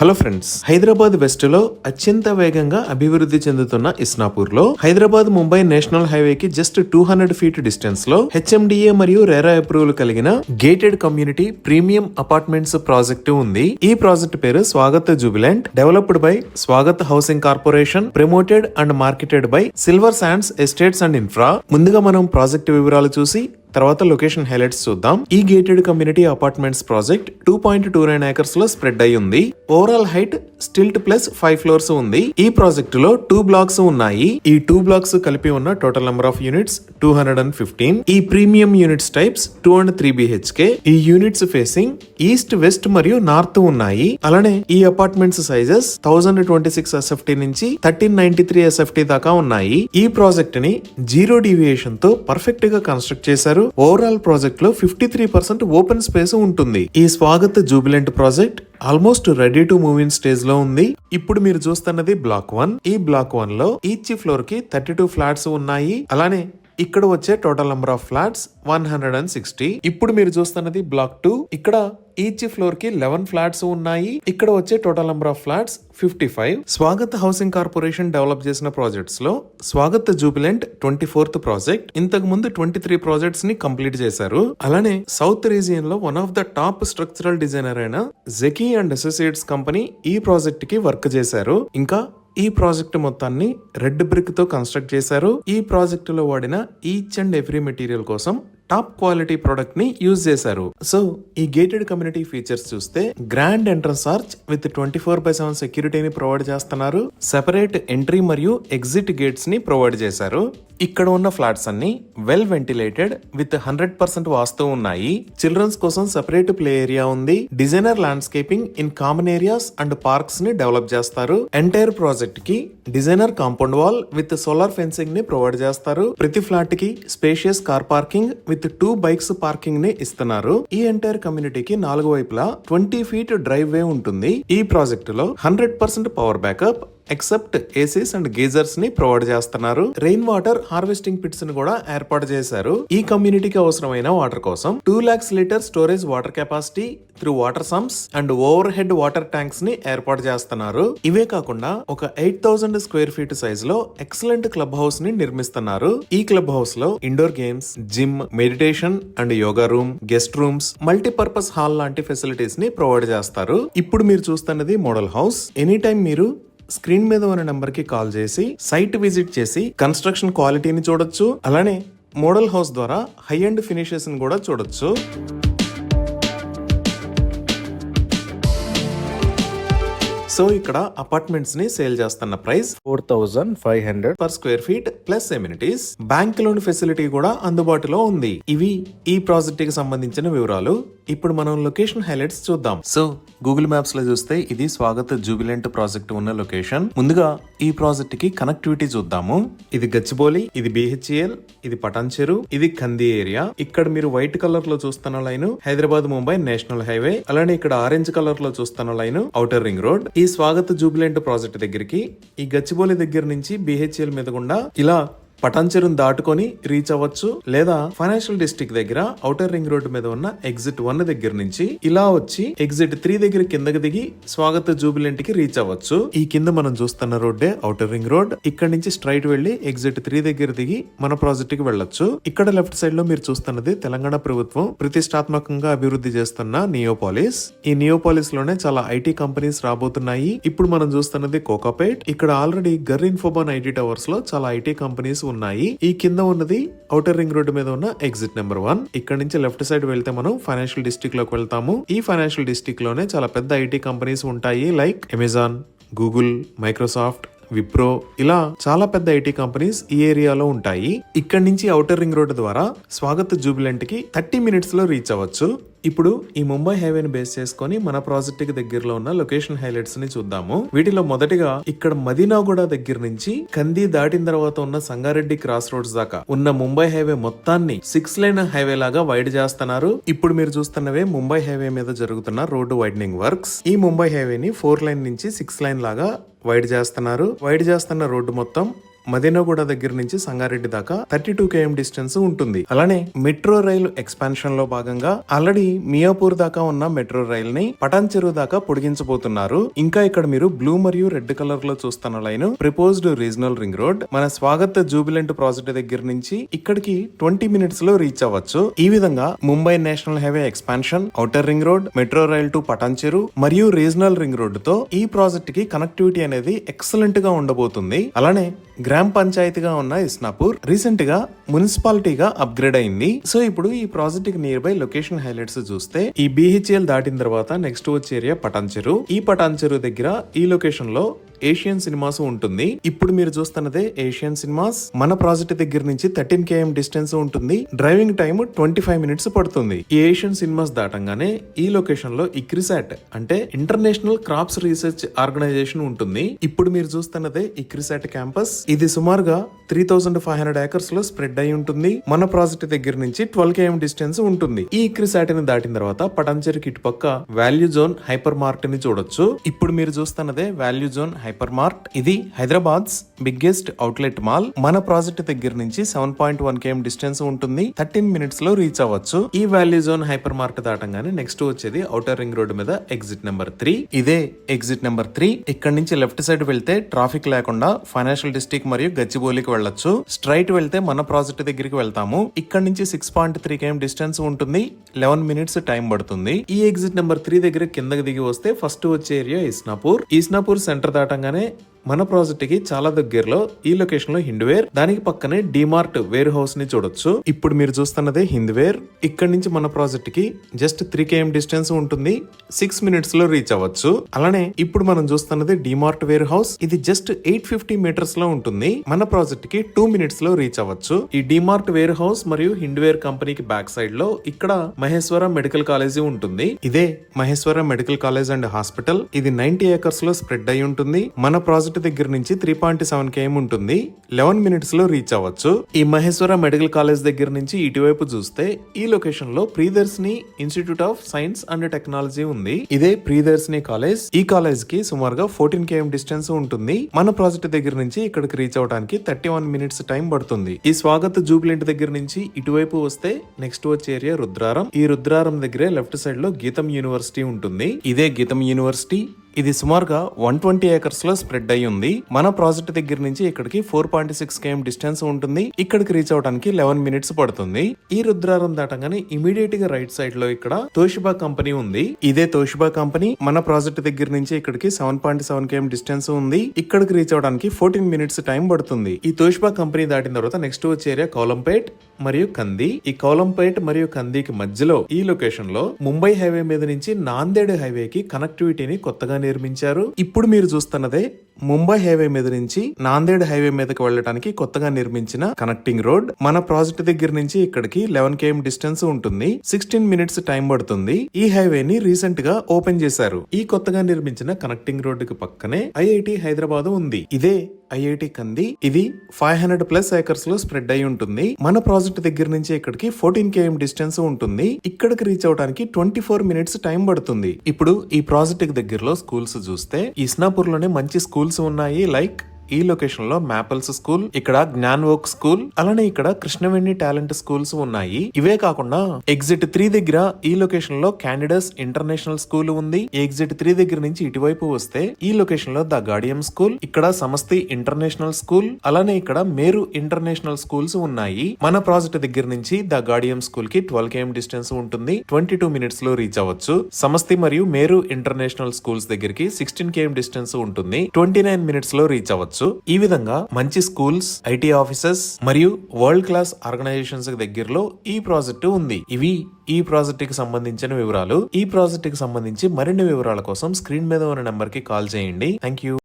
Hello friends, Hyderabad west లో అత్యంత వేగంగా అభివృద్ధి చెందుతున్న ఇస్నాపూర్ లో హైదరాబాద్ ముంబై నేషనల్ హైవే కి జస్ట్ 200 ఫీట్ డిస్టెన్స్ లో హెచ్ఎండిఏ మరియు రెరా అప్రూవల్ కలిగిన gated community premium apartments project ఉంది. ఈ ప్రాజెక్ట్ పేరు Swagat Jubilant, developed by Swagat housing corporation, promoted and marketed by silver sands estates and infra. ముందుగా మనం ప్రాజెక్ట్ వివరాలు చూసి తర్వాత లొకేషన్ హైలైట్స్ చూద్దాం. ఈ gated community apartments project 2.29 acres లో స్ప్రెడ్ అయి ఉంది. Overall height stilt plus 5 floors ఉంది. ఈ ప్రాజెక్ట్ లో 2 బ్లాక్స్ ఉన్నాయి. ఈ 2 బ్లాక్స్ కలిపి ఉన్న టోటల్ నెంబర్ ఆఫ్ యూనిట్స్ 215. ఈ premium units types 2 and 3 BHK. ఈ యూనిట్స్ ఫేసింగ్ ఈస్ట్, వెస్ట్ మరియు నార్త్ ఉన్నాయి. అలానే ఈ అపార్ట్మెంట్స్ సైజెస్ 1026 SFT నుంచి 1393 SFT దాకా ఉన్నాయి. ఈ ప్రాజెక్ట్ ని 0 డీవియేషన్ తో పర్ఫెక్ట్ గా కన్స్ట్రక్ట్ చేశారు. ఓవరాల్ ప్రాజెక్ట్ లో 53% ఓపెన్ స్పేస్ ఉంటుంది. ఈ Swagat Jubilant project almost ready to move in stage లో ఉంది. ఇప్పుడు మీరు చూస్తున్నది బ్లాక్ 1. ఈ బ్లాక్ 1 లో ఈచ్ ఫ్లోర్ కి 32 ఫ్లాట్స్ ఉన్నాయి. అలానే ఇక్కడ వచ్చే టోటల్ నెంబర్ ఆఫ్ ఫ్లాట్స్ 160. ఇప్పుడు మీరు చూస్తున్నది బ్లాక్ 2. ఇక్కడ ఈచ్ ఫ్లోర్ కి 11 ఫ్లాట్స్ ఉన్నాయి. ఇక్కడ వచ్చే total number of flats 55. Swagat housing corporation develop చేసిన ప్రాజెక్ట్స్ లో స్వాగత్ జూబిలెంట్ 24th ప్రాజెక్ట్. ఇంతకు ముందు 23 ప్రాజెక్ట్స్ ని కంప్లీట్ చేశారు. అలానే సౌత్ రీజియన్ లో one of the top structural designer అయిన జెకీ అండ్ అసోసియేట్స్ కంపెనీ ఈ ప్రాజెక్ట్ కి వర్క్ చేశారు. ఇంకా ఈ ప్రాజెక్ట్ మొత్తాన్ని రెడ్ బ్రిక్ తో కన్స్ట్రక్ట్ చేశారు. ఈ ప్రాజెక్ట్ లో వాడిన ఈచ్ అండ్ ఎవ్రీ మెటీరియల్ కోసం టాప్ క్వాలిటీ ప్రొడక్ట్ ని యూజ్ చేశారు. సో ఈ గేటెడ్ కమ్యూనిటీ ఫీచర్స్ చూస్తే గ్రాండ్ ఎంట్రన్స్ ఆర్చ్ విత్ 24/7 సెక్యూరిటీని ప్రొవైడ్ చేస్తున్నారు. సెపరేట్ ఎంట్రీ మరియు ఎగ్జిట్ గేట్స్ ని ప్రొవైడ్ చేశారు. ఇక్కడ ఉన్న ఫ్లాట్స్ అన్ని వెల్ వెంటిలేటెడ్ విత్ 100% వాస్తు ఉన్నాయి. చిల్డ్రన్స్ కోసం సెపరేట్ ప్లే ఏరియా ఉంది. Designer landscaping in common areas and parks ని డెవలప్ చేస్తారు. ఎంటైర్ ప్రాజెక్ట్ కి designer compound wall with solar fencing ని ప్రొవైడ్ చేస్తారు. ప్రతి ఫ్లాట్ కి spacious car parking with 2 bikes parking ని ఇస్తున్నారు. ఈ ఎంటైర్ కమ్యూనిటీకి 4 వైపులా 20 ఫీట్ డ్రైవ్ వే ఉంటుంది. ఈ ప్రాజెక్ట్ లో 100% power backup except ACs and geysers ని ప్రొవైడ్ చేస్తున్నారు. రెయిన్ వాటర్ హార్వెస్టింగ్ పిట్స్ ని కూడా ఏర్పాటు చేశారు. ఈ కమ్యూనిటీకి అవసరమైన వాటర్ కోసం 2 lakhs litre storage water capacity through water sumps and overhead water tanks ని ఏర్పాటు చేస్తున్నారు. ఇవే కాకుండా ఒక 8000 స్క్వేర్ ఫీట్ సైజ్ లో ఎక్సలెంట్ క్లబ్ హౌస్ ని నిర్మిస్తున్నారు. ఈ క్లబ్ హౌస్ లో indoor games, gym, meditation and yoga room, guest rooms, multipurpose hall లాంటి ఫెసిలిటీస్ ని ప్రొవైడ్ చేస్తారు. ఇప్పుడు మీరు చూస్తున్నది మోడల్ హౌస్. ఎనీ టైం మీరు స్క్రీన్ మీద ఉన్న నెంబర్ కి కాల్ చేసి సైట్ విజిట్ చేసి కన్స్ట్రక్షన్ క్వాలిటీని చూడొచ్చు. అలానే మోడల్ హౌస్ ద్వారా హై ఎండ్ ఫినిషెస్ ని కూడా చూడొచ్చు. సో ఇక్కడ అపార్ట్మెంట్స్ ని సేల్ చేస్తున్న price 4,500 per square feet plus amenities. Bank loan facility కూడా అందుబాటులో ఉంది. ఇవి ఈ ప్రాజెక్ట్ కి సంబంధించిన వివరాలు. ఇప్పుడు మనం లొకేషన్ హైలైట్స్ చూద్దాం. సో గూగుల్ మ్యాప్స్ లో చూస్తే ఇది స్వాగత్ జూబిలెంట్ ప్రాజెక్ట్ ఉన్న లొకేషన్. ముందుగా ఈ ప్రాజెక్ట్ కి కనెక్టివిటీ చూద్దాము. ఇది గచ్చిబౌలి, ఇది BHEL, ఇది పటాన్చెరు, ఇది కంది ఏరియా. ఇక్కడ మీరు వైట్ కలర్ లో చూస్తున్న line Hyderabad Mumbai national highway. అలానే ఇక్కడ ఆరెంజ్ కలర్ లో చూస్తున్న లైన్ ఔటర్ రింగ్ రోడ్. ఈ స్వాగత్ జూబిలెంట్ ప్రాజెక్ట్ దగ్గరికి ఈ గచ్చిబౌలి దగ్గర నుంచి BHEL మీద గుండా ఇలా పటాన్చెరును దాటుకొని రీచ్ అవ్వచ్చు. లేదా ఫైనాన్షియల్ డిస్ట్రిక్ట్ దగ్గర ఔటర్ రింగ్ రోడ్ మీద ఉన్న ఎగ్జిట్ 1 దగ్గర నుంచి ఇలా వచ్చి ఎగ్జిట్ 3 దగ్గర కిందకి దిగి స్వాగత్ జూబిలెంట్ కి రీచ్ అవ్వచ్చు. ఈ కింద మనం చూస్తున్న రోడ్డే ఔటర్ రింగ్ రోడ్. ఇక్కడ నుంచి స్ట్రైట్ వెళ్లి ఎగ్జిట్ 3 దగ్గర దిగి మన ప్రాజెక్ట్ కి వెళ్ళొచ్చు. ఇక్కడ లెఫ్ట్ సైడ్ లో మీరు చూస్తున్నది తెలంగాణ ప్రభుత్వం ప్రతిష్టాత్మకంగా అభివృద్ధి చేస్తున్న నియోపాలిస్. ఈ నియోపాలిస్ లోనే చాలా IT కంపెనీస్ రాబోతున్నాయి. ఇప్పుడు మనం చూస్తున్నది కోకాపేట్. ఇక్కడ ఆల్రెడీ గర్ ఇన్ఫోబాన్ IT టవర్స్ లో చాలా IT కంపెనీస్ ఉన్నాయి. ఈ కింద ఉన్నది ఔటర్ రింగ్ రోడ్ మీద ఉన్న ఎగ్జిట్ నెంబర్ 1. ఇక్కడ నుంచి లెఫ్ట్ సైడ్ వెళ్తే మనం ఫైనాన్షియల్ డిస్ట్రిక్ట్ లోకి వెళ్తాము. ఈ ఫైనాన్షియల్ డిస్ట్రిక్ట్ లోనే చాలా పెద్ద IT కంపెనీస్ ఉంటాయి. Like Amazon, Google, Microsoft, Wipro, ఇలా చాలా పెద్ద IT కంపెనీస్ ఈ ఏరియాలో ఉంటాయి. ఇక్కడ నుంచి ఔటర్ రింగ్ రోడ్ ద్వారా స్వాగత్ జూబిలెంట్ కి 30 minutes లో రీచ్ అవ్వచ్చు. ఇప్పుడు ఈ ముంబై హైవేని బేస్ చేసుకొని మన ప్రాజెక్ట్ కి దగ్గరలో ఉన్న లొకేషన్ హైలైట్స్ ని చూద్దాము. వీటిలో మొదటిగా ఇక్కడ మదీనాగూడ దగ్గర నుంచి కంది దాటిన తర్వాత ఉన్న సంగారెడ్డి క్రాస్ రోడ్స్ దాకా ఉన్న ముంబై హైవే మొత్తాన్ని 6 lane హైవే లాగా వైడ్ చేస్తున్నారు. ఇప్పుడు మీరు చూస్తున్నవే ముంబై హైవే మీద జరుగుతున్న రోడ్డు వైడనింగ్ వర్క్స్. ఈ ముంబై హైవేని 4 lane నుంచి 6 lane లాగా వైడ్ చేస్తున్నారు. వైడ్ చేస్తున్న రోడ్డు మొత్తం మదీనాగూడ దగ్గర నుంచి సంగారెడ్డి దాకా 32 km డిస్టెన్స్ ఉంటుంది. అలానే మెట్రో రైలు ఎక్స్పాన్షన్ లో భాగంగా ఆల్రెడీ మియాపూర్ దాకా ఉన్న మెట్రో రైల్ ని పటాన్ చెరువు దాకా పొడిగించబోతున్నారు. ఇంకా ఇక్కడ మీరు బ్లూ మరియు రెడ్ కలర్ లో చూస్తున్న line proposed regional ring road. మన స్వాగత్ జూబిలెంట్ ప్రాజెక్ట్ దగ్గర నుంచి ఇక్కడికి 20 minutes లో రీచ్ అవ్వచ్చు. ఈ విధంగా Mumbai national highway expansion, outer ring road, metro rail to Patancheru మరియు రీజనల్ రింగ్ రోడ్ తో ఈ ప్రాజెక్ట్ కి కనెక్టివిటీ అనేది ఎక్సలెంట్ గా ఉండబోతుంది. అలానే గ్రామ పంచాయతీగా ఉన్న ఇస్నాపూర్ రీసెంట్ గా మున్సిపాలిటీగా అప్గ్రేడ్ అయింది. సో ఇప్పుడు ఈ ప్రాజెక్ట్ కి నియర్ బై లొకేషన్ హైలైట్స్ చూస్తే ఈ BHEL దాటిన తర్వాత నెక్స్ట్ వచ్చే ఏరియా పటాన్ చెరువు. ఈ పటాన్ చెరువు దగ్గర ఈ లొకేషన్ లో ఏషియన్ సినిమాస్ ఉంటుంది. ఇప్పుడు మీరు చూస్తున్నదే ఏషియన్ సినిమాస్. మన ప్రాజెక్ట్ దగ్గర నుంచి 13 km డిస్టెన్స్ ఉంటుంది. డ్రైవింగ్ టైం 25 minutes పడుతుంది. ఈ ఏషియన్ సినిమాస్ దాటంగానే ఈ లొకేషన్ లో ఇక్రిసాట్ అంటే ఇంటర్నేషనల్ క్రాప్స్ రీసెర్చ్ ఆర్గనైజేషన్ ఉంటుంది. ఇప్పుడు మీరు చూస్తున్నదే ఇక్రిసాట్ క్యాంపస్. ఇది సుమారుగా 3500 acres లో స్ప్రెడ్ అయి ఉంటుంది. మన ప్రాజెక్ట్ దగ్గర నుంచి 12 km డిస్టెన్స్ ఉంటుంది. ఈ ఇక్రిసాట్ ని దాటిన తర్వాత పటాన్చెరుకి ఇటుపక్క వాల్యూ జోన్ హైపర్ మార్ట్ ని చూడొచ్చు. ఇప్పుడు మీరు చూస్తున్నదే వాల్యూ జోన్ హైపర్ మార్ట్. ఇది హైదరాబాద్స్ బిగ్గెస్ట్ అవుట్లెట్ మాల్. మన ప్రాజెక్ట్ దగ్గర నుంచి 7.1 km డిస్టెన్స్ ఉంటుంది. 13 minutes లో రీచ్ అవ్వచ్చు. ఈ వాల్యూ జోన్ హైపర్ మార్ట్ దాటంగానే నెక్స్ట్ వచ్చేది ఔటర్ రింగ్ రోడ్ మీద ఎగ్జిట్ నెంబర్ 3. ఇదే ఎగ్జిట్ నెంబర్ 3. ఇక్కడ నుంచి లెఫ్ట్ సైడ్ వెళ్తే ట్రాఫిక్ లేకుండా ఫైనాన్షియల్ డిస్ట్రిక్ట్ మరియు గచ్చిబౌలికి వెళ్ళొచ్చు. స్ట్రైట్ వెళ్తే మన ప్రాజెక్ట్ దగ్గరికి వెళ్తాము. ఇక్కడ నుంచి 6.3 km డిస్టెన్స్ ఉంటుంది. 11 minutes టైం పడుతుంది. ఈ ఎగ్జిట్ నెంబర్ 3 దగ్గర కిందకి దిగి వస్తే ఫస్ట్ వచ్చే ఏరియా ఇస్నాపూర్. ఇస్నాపూర్ సెంటర్ దాటంగానే మన ప్రాజెక్ట్ కి చాలా దగ్గరలో ఈ లొకేషన్ లో హిండ్వేర్, దానికి పక్కనే డిమార్ట్ వేర్ హౌస్ ని చూడొచ్చు. ఇప్పుడు మీరు చూస్తున్నదే హింద్వేర్. ఇక్కడ నుంచి మన ప్రాజెక్ట్ కి జస్ట్ 3 km డిస్టెన్స్ ఉంటుంది. 6 minutes లో రీచ్ అవ్వచ్చు. అలానే ఇప్పుడు మనం చూస్తున్నది డిమార్ట్ వేర్ హౌస్. ఇది జస్ట్ 850 meters లో ఉంటుంది. మన ప్రాజెక్ట్ కి 2 minutes లో రీచ్ అవ్వచ్చు. ఈ డిమార్ట్ వేర్ హౌస్ మరియు హిండ్వేర్ కంపెనీకి బ్యాక్ సైడ్ లో ఇక్కడ మహేశ్వర మెడికల్ కాలేజీ ఉంటుంది. ఇదే Maheshwara medical college and hospital. ఇది 90 acres లో స్ప్రెడ్ అయి ఉంటుంది. మన ప్రాజెక్ట్ దగ్గర నుంచి 3.7 km ఉంటుంది. 11 minutes లో రీచ్ అవ్వచ్చు. ఈ మహేశ్వర మెడికల్ కాలేజ్ దగ్గర నుంచి ఇటువైపు చూస్తే ఈ లొకేషన్ లో Priyadarshini institute of science and technology ఉంది. ఇదే ప్రియదర్శిని కాలేజ్. ఈ కాలేజ్ కి సుమారుగా 14 km డిస్టెన్స్ ఉంటుంది. మన ప్రాజెక్ట్ దగ్గర నుంచి ఇక్కడికి రీచ్ అవడానికి 31 minutes టైం పడుతుంది. ఈ స్వాగత్ జూబిలెంట్ దగ్గర నుంచి ఇటువైపు వస్తే నెక్స్ట్ వచ్చే ఏరియా రుద్రారం. ఈ రుద్రారం దగ్గరే లెఫ్ట్ సైడ్ లో గీతం యూనివర్సిటీ ఉంటుంది. ఇదే గీతం యూనివర్సిటీ. ఇది సుమారుగా 120 acres లో స్ప్రెడ్ అయి ఉంది. మన ప్రాజెక్ట్ దగ్గర నుంచి ఇక్కడికి 4.6 km డిస్టెన్స్ ఉంటుంది. ఇక్కడికి రీచ్ అవడానికి 11 minutes పడుతుంది. ఈ రుద్రారం దాటంగానే ఇమీడియట్ గా రైట్ సైడ్ లో ఇక్కడ తోషిబా కంపెనీ ఉంది. ఇదే తోషిబా కంపెనీ. మన ప్రాజెక్ట్ దగ్గర నుంచి ఇక్కడికి 7.7 km డిస్టెన్స్ ఉంది. ఇక్కడికి రీచ్ అవడానికి 14 minutes టైం పడుతుంది. ఈ తోషిబా కంపెనీ దాటిన తర్వాత నెక్స్ట్ వచ్చే ఏరియా కౌలంపేట్ మరియు కంది. ఈ కౌలంపేట్ మరియు కందికి మధ్యలో ఈ లొకేషన్ లో ముంబై హైవే మీద నుంచి నాందేడ్ హైవేకి కనెక్టివిటీని కొత్తగా నిర్మించారు. ఇప్పుడు మీరు చూస్తున్నదే ముంబై హైవే మీద నుంచి నాందేడ్ హైవే మీదకి వెళ్ళడానికి కొత్తగా నిర్మించిన కనెక్టింగ్ రోడ్. మన ప్రాజెక్ట్ దగ్గర నుంచి ఇక్కడికి 11 km డిస్టెన్స్ ఉంటుంది. 16 minutes టైం పడుతుంది. ఈ హైవేని రీసెంట్ గా ఓపెన్ చేశారు. ఈ కొత్తగా నిర్మించిన కనెక్టింగ్ రోడ్ కి పక్కనే IIT హైదరాబాద్ ఉంది. ఇదే IIT కంది. ఇది 500+ acres లో స్ప్రెడ్ అయి ఉంటుంది. మన ప్రాజెక్ట్ దగ్గర నుంచి ఇక్కడికి 14 km డిస్టెన్స్ ఉంటుంది. ఇక్కడికి రీచ్ అవడానికి 24 minutes టైం పడుతుంది. ఇప్పుడు ఈ ప్రాజెక్ట్ దగ్గరలో స్కూల్స్ చూస్తే ఇస్నాపూర్ లోనే మంచి స్కూల్స్ ఉన్నాయి. లైక్ ఈ లొకేషన్ లో మ్యాపల్స్ స్కూల్, ఇక్కడ జ్ఞాన్ వర్క్ స్కూల్, అలానే ఇక్కడ కృష్ణవేణి టాలెంట్ స్కూల్స్ ఉన్నాయి. ఇవే కాకుండా ఎగ్జిట్ 3 దగ్గర ఈ లొకేషన్ లో క్యాండిడస్ ఇంటర్నేషనల్ స్కూల్ ఉంది. ఎగ్జిట్ 3 దగ్గర నుంచి ఇటువైపు వస్తే ఈ లొకేషన్ లో ద గార్డియం స్కూల్, ఇక్కడ సమస్తి ఇంటర్నేషనల్ స్కూల్, అలానే ఇక్కడ మేరు ఇంటర్నేషనల్ స్కూల్స్ ఉన్నాయి. మన ప్రాజెక్ట్ దగ్గర నుంచి ద గార్డియం స్కూల్ కి 12 km డిస్టెన్స్ ఉంటుంది. 22 minutes లో రీచ్ అవ్వచ్చు. సమస్తి మరియు మేరు ఇంటర్నేషనల్ స్కూల్స్ దగ్గరికి 16 km డిస్టెన్స్ ఉంటుంది. 29 minutes లో రీచ్ అవ్వచ్చు. ఈ విధంగా మంచి స్కూల్స్, ఐటీ ఆఫీసెస్ మరియు వరల్డ్ క్లాస్ ఆర్గనైజేషన్స్ దగ్గరలో ఈ ప్రాజెక్టు ఉంది. ఇవి ఈ ప్రాజెక్ట్ కి సంబంధించిన వివరాలు. ఈ ప్రాజెక్ట్ కి సంబంధించి మరిన్ని వివరాల కోసం స్క్రీన్ మీద ఉన్న నెంబర్ కి కాల్ చేయండి. Thank you.